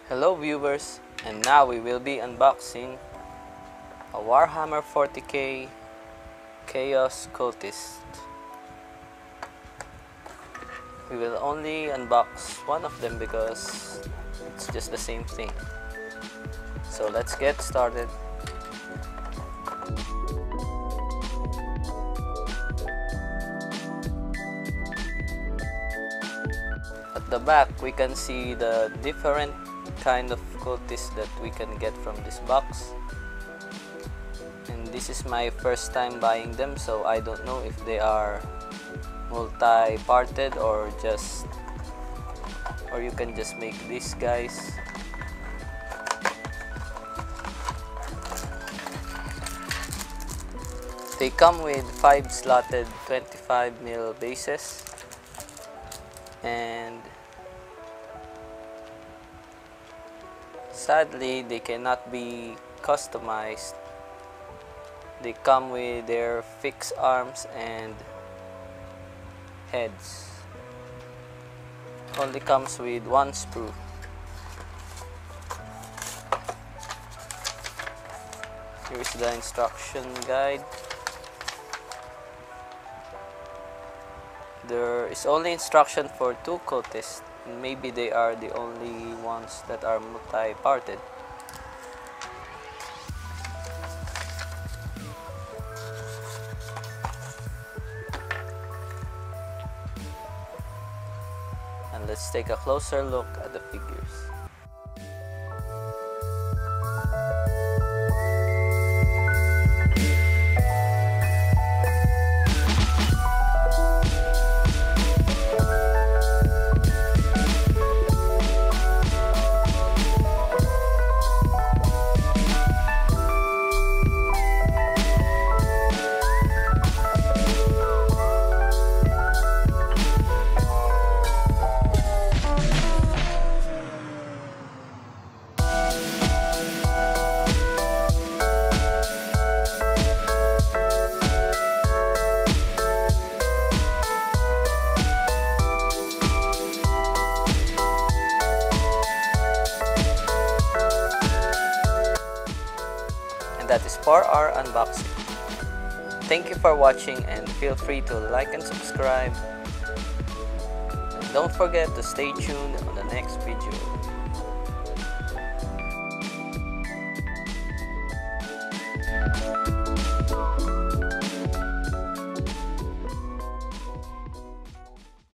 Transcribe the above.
Hello viewers, and now we will be unboxing a Warhammer 40k Chaos Cultist. We will only unbox one of them because it's just the same thing. So let's get started. At the back we can see the different kind of cultists that we can get from this box, and this is my first time buying them, so I don't know if they are multi-parted or you can just make these guys. They come with 5 slotted 25mm bases, and sadly they cannot be customized. They come with their fixed arms and heads. Only comes with one sprue. Here's the instruction guide. There is only instruction for 2 cultists. Maybe they are the only ones that are multi-parted. And let's take a closer look at the figures. That is for our unboxing. Thank you for watching, and feel free to like and subscribe. And don't forget to stay tuned on the next video.